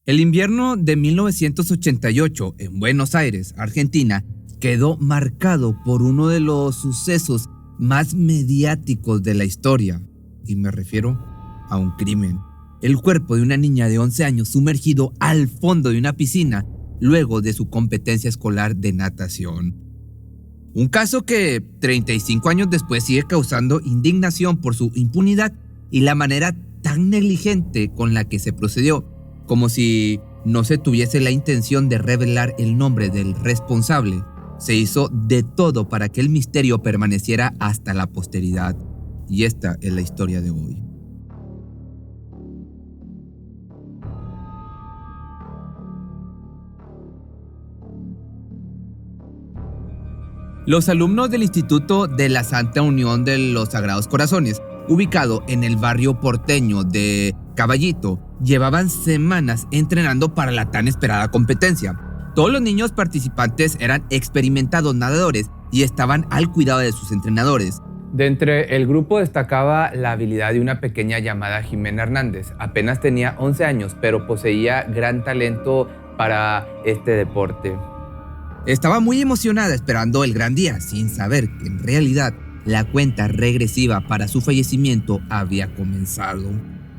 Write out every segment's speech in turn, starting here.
El invierno de 1988 en Buenos Aires, Argentina, quedó marcado por uno de los sucesos más mediáticos de la historia, y me refiero a un crimen. El cuerpo de una niña de 11 años sumergido al fondo de una piscina luego de su competencia escolar de natación. Un caso que 35 años después sigue causando indignación por su impunidad y la manera tan negligente con la que se procedió, como si no se tuviese la intención de revelar el nombre del responsable. Se hizo de todo para que el misterio permaneciera hasta la posteridad. Y esta es la historia de hoy. Los alumnos del Instituto de la Santa Unión de los Sagrados Corazones, ubicado en el barrio porteño de Caballito, llevaban semanas entrenando para la tan esperada competencia. Todos los niños participantes eran experimentados nadadores y estaban al cuidado de sus entrenadores. De entre el grupo destacaba la habilidad de una pequeña llamada Jimena Hernández. Apenas tenía 11 años, pero poseía gran talento para este deporte. Estaba muy emocionada esperando el gran día, sin saber que en realidad la cuenta regresiva para su fallecimiento había comenzado.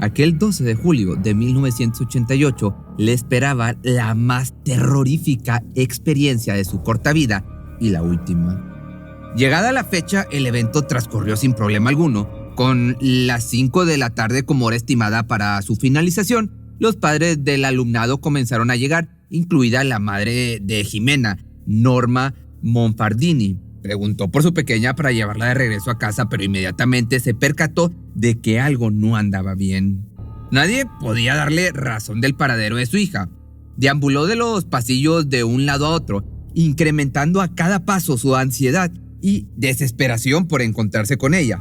Aquel 12 de julio de 1988 le esperaba la más terrorífica experiencia de su corta vida y la última. Llegada la fecha, el evento transcurrió sin problema alguno. Con las 5 de la tarde como hora estimada para su finalización, los padres del alumnado comenzaron a llegar, incluida la madre de Jimena, Norma Monfardini. Preguntó por su pequeña para llevarla de regreso a casa, pero inmediatamente se percató de que algo no andaba bien. Nadie podía darle razón del paradero de su hija. Deambuló de los pasillos de un lado a otro, incrementando a cada paso su ansiedad y desesperación por encontrarse con ella.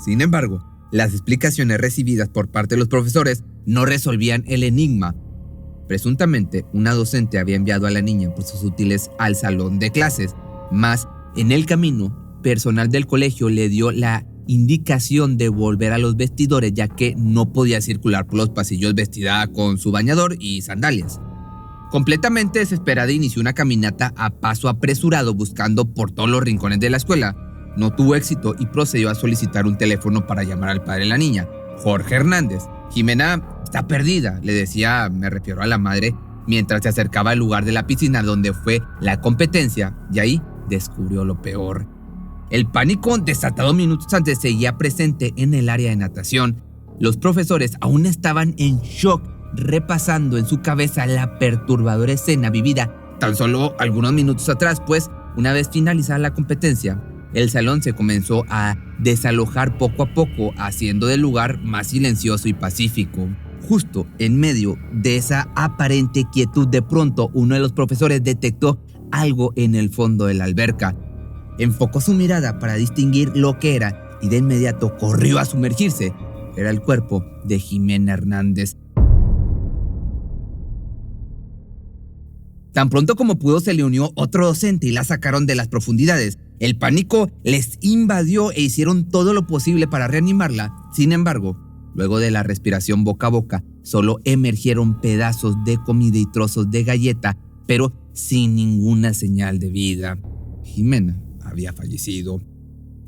Sin embargo, las explicaciones recibidas por parte de los profesores no resolvían el enigma. Presuntamente, una docente había enviado a la niña por sus útiles al salón de clases, mas en el camino, personal del colegio le dio la indicación de volver a los vestidores, ya que no podía circular por los pasillos vestida con su bañador y sandalias. Completamente desesperada, inició una caminata a paso apresurado buscando por todos los rincones de la escuela. No tuvo éxito y procedió a solicitar un teléfono para llamar al padre de la niña, Jorge Hernández. Jimena está perdida, le decía, me refiero a la madre, mientras se acercaba al lugar de la piscina donde fue la competencia, y ahí descubrió lo peor. El pánico desatado minutos antes seguía presente en el área de natación. Los profesores aún estaban en shock, repasando en su cabeza la perturbadora escena vivida tan solo algunos minutos atrás, pues una vez finalizada la competencia, el salón se comenzó a desalojar poco a poco, haciendo del lugar más silencioso y pacífico. Justo en medio de esa aparente quietud, de pronto uno de los profesores detectó algo en el fondo de la alberca. Enfocó su mirada para distinguir lo que era y de inmediato corrió a sumergirse. Era el cuerpo de Jimena Hernández. Tan pronto como pudo, se le unió otro docente y la sacaron de las profundidades. El pánico les invadió e hicieron todo lo posible para reanimarla. Sin embargo, luego de la respiración boca a boca, solo emergieron pedazos de comida y trozos de galleta, pero sin ninguna señal de vida. Jimena había fallecido.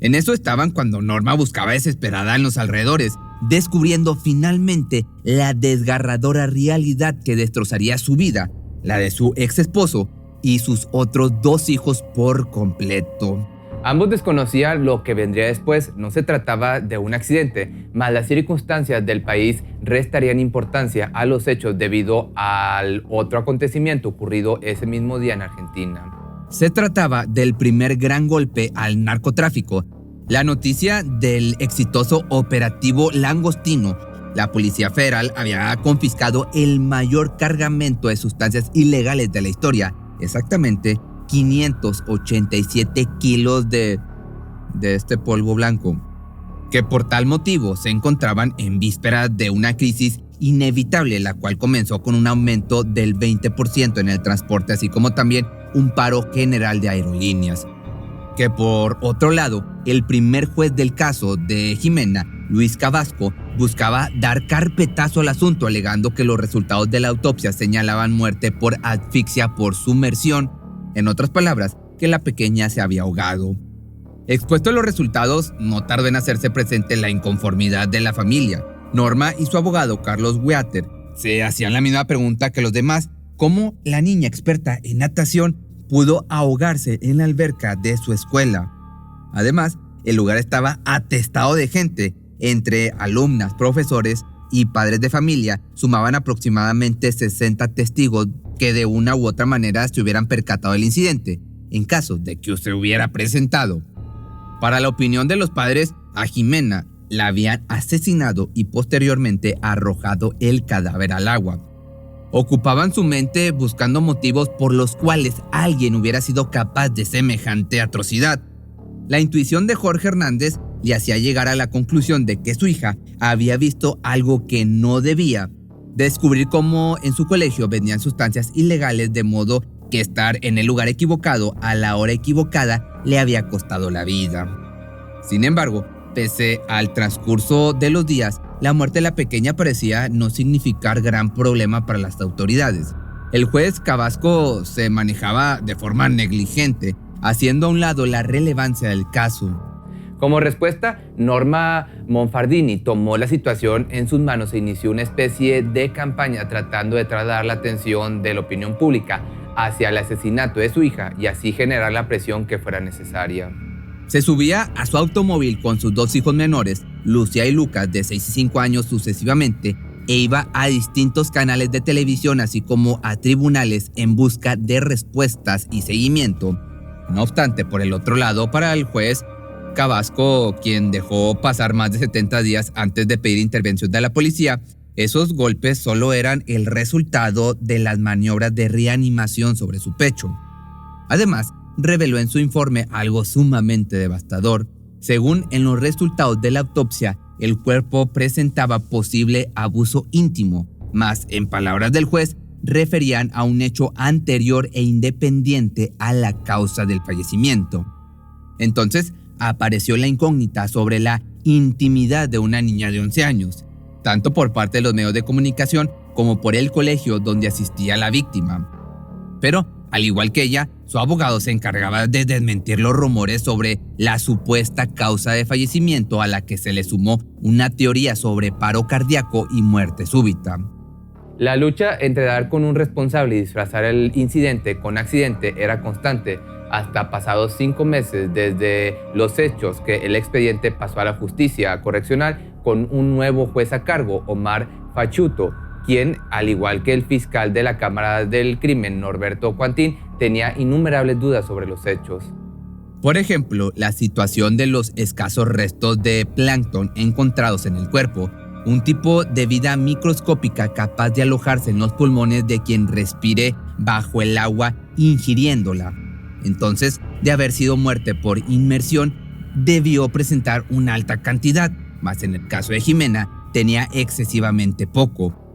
En eso estaban cuando Norma buscaba desesperada en los alrededores, descubriendo finalmente la desgarradora realidad que destrozaría su vida, la de su ex esposo y sus otros 2 hijos por completo. Ambos desconocían lo que vendría después. No se trataba de un accidente, mas las circunstancias del país restarían importancia a los hechos debido al otro acontecimiento ocurrido ese mismo día en Argentina. Se trataba del primer gran golpe al narcotráfico. La noticia del exitoso operativo Langostino. La Policía Federal había confiscado el mayor cargamento de sustancias ilegales de la historia, exactamente 587 kilos de este polvo blanco, que por tal motivo se encontraban en vísperas de una crisis inevitable, la cual comenzó con un aumento del 20% en el transporte, así como también un paro general de aerolíneas. Que por otro lado, el primer juez del caso de Jimena, Luis Cavasco, buscaba dar carpetazo al asunto, alegando que los resultados de la autopsia señalaban muerte por asfixia por sumersión. En otras palabras, que la pequeña se había ahogado. Expuesto a los resultados, no tardó en hacerse presente la inconformidad de la familia. Norma y su abogado, Carlos Weater, se hacían la misma pregunta que los demás: ¿cómo la niña experta en natación pudo ahogarse en la alberca de su escuela? Además, el lugar estaba atestado de gente. Entre alumnas, profesores y padres de familia sumaban aproximadamente 60 testigos que de una u otra manera se hubieran percatado del incidente, en caso de que se hubiera presentado. Para la opinión de los padres, a Jimena la habían asesinado y posteriormente arrojado el cadáver al agua. Ocupaban su mente buscando motivos por los cuales alguien hubiera sido capaz de semejante atrocidad. La intuición de Jorge Hernández le hacía llegar a la conclusión de que su hija había visto algo que no debía. Descubrir cómo en su colegio vendían sustancias ilegales, de modo que estar en el lugar equivocado a la hora equivocada le había costado la vida. Sin embargo, pese al transcurso de los días, la muerte de la pequeña parecía no significar gran problema para las autoridades. El juez Cabasco se manejaba de forma negligente, haciendo a un lado la relevancia del caso. Como respuesta, Norma Monfardini tomó la situación en sus manos e inició una especie de campaña tratando de trasladar la atención de la opinión pública hacia el asesinato de su hija y así generar la presión que fuera necesaria. Se subía a su automóvil con sus 2 hijos menores, Lucia y Lucas, de 6 y 5 años sucesivamente, e iba a distintos canales de televisión, así como a tribunales, en busca de respuestas y seguimiento. No obstante, por el otro lado, para el juez Cabasco, quien dejó pasar más de 70 días antes de pedir intervención de la policía, esos golpes solo eran el resultado de las maniobras de reanimación sobre su pecho. Además, reveló en su informe algo sumamente devastador. Según en los resultados de la autopsia, el cuerpo presentaba posible abuso íntimo, mas en palabras del juez, referían a un hecho anterior e independiente a la causa del fallecimiento. Entonces, apareció la incógnita sobre la intimidad de una niña de 11 años, tanto por parte de los medios de comunicación como por el colegio donde asistía la víctima. Pero, al igual que ella, su abogado se encargaba de desmentir los rumores sobre la supuesta causa de fallecimiento, a la que se le sumó una teoría sobre paro cardíaco y muerte súbita. La lucha entre dar con un responsable y disfrazar el incidente con accidente era constante, hasta pasados 5 meses desde los hechos que el expediente pasó a la justicia correccional con un nuevo juez a cargo, Omar Fachuto, quien, al igual que el fiscal de la Cámara del Crimen, Norberto Quantín, tenía innumerables dudas sobre los hechos. Por ejemplo, la situación de los escasos restos de plancton encontrados en el cuerpo, un tipo de vida microscópica capaz de alojarse en los pulmones de quien respire bajo el agua ingiriéndola. Entonces, de haber sido muerte por inmersión, debió presentar una alta cantidad, mas en el caso de Jimena tenía excesivamente poco.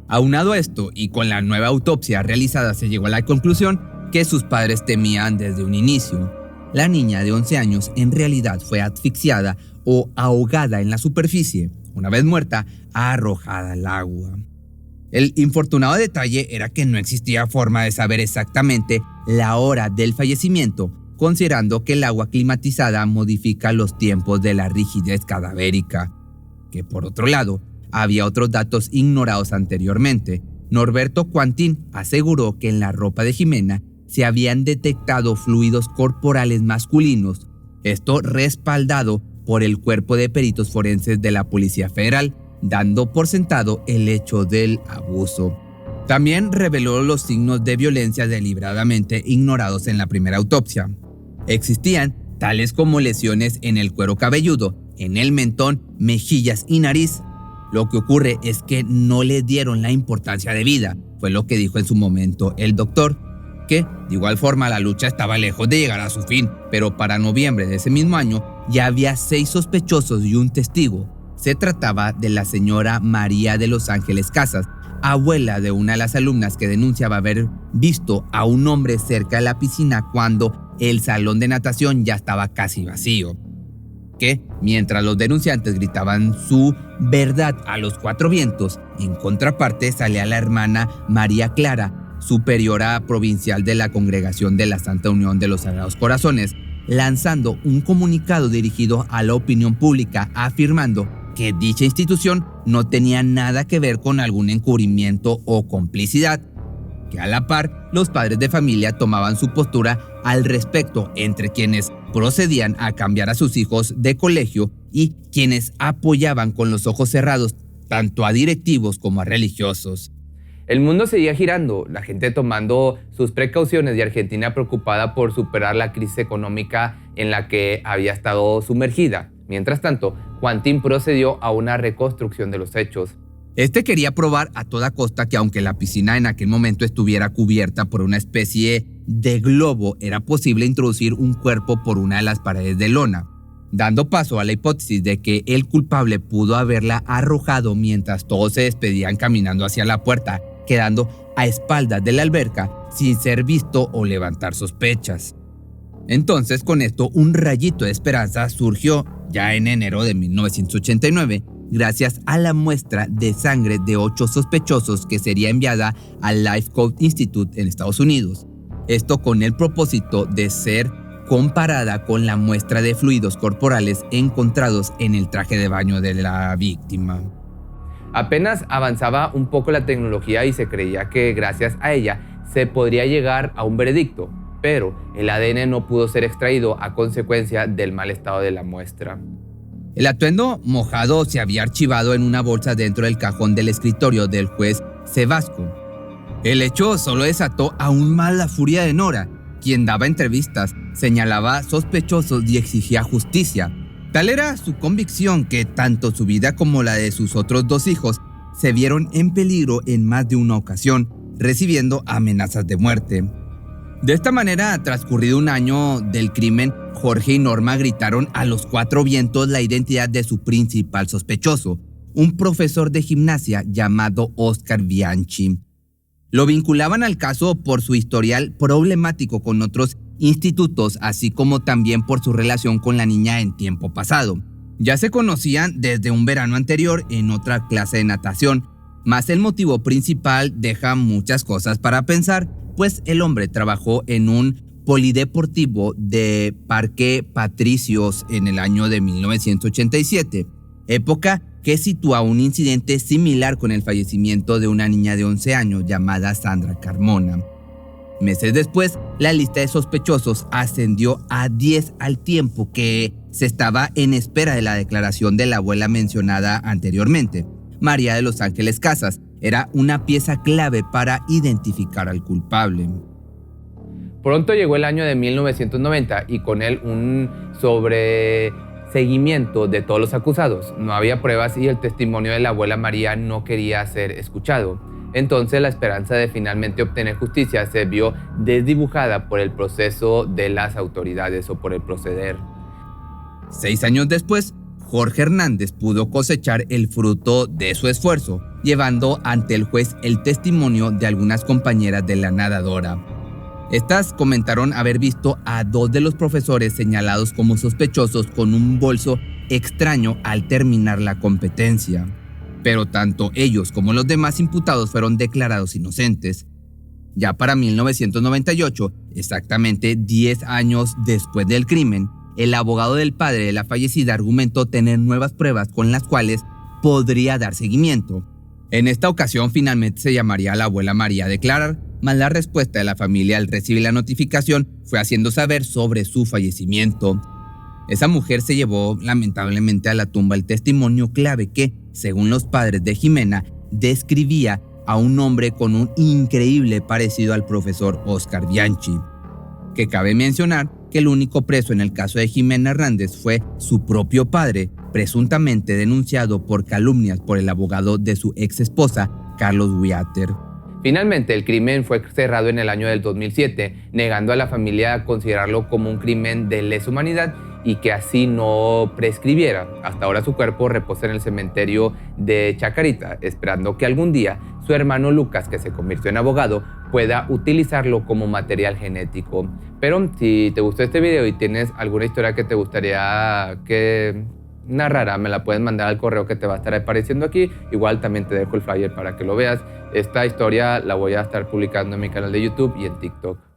Aunado a esto y con la nueva autopsia realizada, se llegó a la conclusión que sus padres temían desde un inicio. La niña de 11 años en realidad fue asfixiada o ahogada en la superficie, una vez muerta, arrojada al agua. El infortunado detalle era que no existía forma de saber exactamente la hora del fallecimiento, considerando que el agua climatizada modifica los tiempos de la rigidez cadavérica. Que por otro lado, había otros datos ignorados anteriormente. Norberto Quantín aseguró que en la ropa de Jimena se habían detectado fluidos corporales masculinos, esto respaldado por el cuerpo de peritos forenses de la Policía Federal, dando por sentado el hecho del abuso. También reveló los signos de violencia deliberadamente ignorados en la primera autopsia. Existían tales como lesiones en el cuero cabelludo, en el mentón, mejillas y nariz. Lo que ocurre es que no le dieron la importancia debida, fue lo que dijo en su momento el doctor, que de igual forma la lucha estaba lejos de llegar a su fin, pero para noviembre de ese mismo año ya había 6 sospechosos y un testigo. Se trataba de la señora María de Los Ángeles Casas, abuela de una de las alumnas que denunciaba haber visto a un hombre cerca de la piscina cuando el salón de natación ya estaba casi vacío. que, mientras los denunciantes gritaban su verdad a los cuatro vientos, en contraparte salía la hermana María Clara, superiora provincial de la Congregación de la Santa Unión de los Sagrados Corazones, lanzando un comunicado dirigido a la opinión pública afirmando que dicha institución no tenía nada que ver con algún encubrimiento o complicidad, que a la par los padres de familia tomaban su postura al respecto entre quienes procedían a cambiar a sus hijos de colegio y quienes apoyaban con los ojos cerrados tanto a directivos como a religiosos. El mundo seguía girando, la gente tomando sus precauciones y Argentina preocupada por superar la crisis económica en la que había estado sumergida. Mientras tanto, Juantín procedió a una reconstrucción de los hechos. Este quería probar a toda costa que aunque la piscina en aquel momento estuviera cubierta por una especie de globo, era posible introducir un cuerpo por una de las paredes de lona, dando paso a la hipótesis de que el culpable pudo haberla arrojado mientras todos se despedían caminando hacia la puerta, quedando a espaldas de la alberca sin ser visto o levantar sospechas. Entonces, con esto, un rayito de esperanza surgió ya en enero de 1989, gracias a la muestra de sangre de 8 sospechosos que sería enviada al Life Code Institute en Estados Unidos. Esto con el propósito de ser comparada con la muestra de fluidos corporales encontrados en el traje de baño de la víctima. Apenas avanzaba un poco la tecnología y se creía que gracias a ella se podría llegar a un veredicto, pero el ADN no pudo ser extraído a consecuencia del mal estado de la muestra. El atuendo mojado se había archivado en una bolsa dentro del cajón del escritorio del juez Sebasco. El hecho solo desató aún más la furia de Nora, quien daba entrevistas, señalaba sospechosos y exigía justicia. Tal era su convicción que tanto su vida como la de sus otros 2 hijos se vieron en peligro en más de una ocasión, recibiendo amenazas de muerte. De esta manera, transcurrido un año del crimen, Jorge y Norma gritaron a los 4 vientos la identidad de su principal sospechoso, un profesor de gimnasia llamado Oscar Bianchi. Lo vinculaban al caso por su historial problemático con otros institutos, así como también por su relación con la niña en tiempo pasado. Ya se conocían desde un verano anterior en otra clase de natación, mas el motivo principal deja muchas cosas para pensar, pues el hombre trabajó en un polideportivo de Parque Patricios en el año de 1987, época que sitúa un incidente similar con el fallecimiento de una niña de 11 años llamada Sandra Carmona. Meses después, la lista de sospechosos ascendió a 10 al tiempo que se estaba en espera de la declaración de la abuela mencionada anteriormente. María de los Ángeles Casas era una pieza clave para identificar al culpable. Pronto llegó el año de 1990 y con él un sobreseguimiento de todos los acusados. No había pruebas y el testimonio de la abuela María no quería ser escuchado. Entonces la esperanza de finalmente obtener justicia se vio desdibujada por el proceso de las autoridades o por el proceder. 6 años después, Jorge Hernández pudo cosechar el fruto de su esfuerzo, llevando ante el juez el testimonio de algunas compañeras de la nadadora. Estas comentaron haber visto a 2 de los profesores señalados como sospechosos con un bolso extraño al terminar la competencia. Pero tanto ellos como los demás imputados fueron declarados inocentes. Ya para 1998, exactamente 10 años después del crimen, el abogado del padre de la fallecida argumentó tener nuevas pruebas con las cuales podría dar seguimiento. En esta ocasión finalmente se llamaría a la abuela María a declarar, mas la respuesta de la familia al recibir la notificación fue haciendo saber sobre su fallecimiento. Esa mujer se llevó lamentablemente a la tumba el testimonio clave que, según los padres de Jimena, describía a un hombre con un increíble parecido al profesor Oscar Bianchi. Que cabe mencionar que el único preso en el caso de Jimena Hernández fue su propio padre, presuntamente denunciado por calumnias por el abogado de su ex esposa, Carlos Wiater. Finalmente, el crimen fue cerrado en el año del 2007, negando a la familia a considerarlo como un crimen de lesa humanidad y que así no prescribiera. Hasta ahora su cuerpo reposa en el cementerio de Chacarita, esperando que algún día su hermano Lucas, que se convirtió en abogado, pueda utilizarlo como material genético. Pero si te gustó este video y tienes alguna historia que te gustaría que narrara, me la puedes mandar al correo que te va a estar apareciendo aquí. Igual también te dejo el flyer para que lo veas. Esta historia la voy a estar publicando en mi canal de YouTube y en TikTok.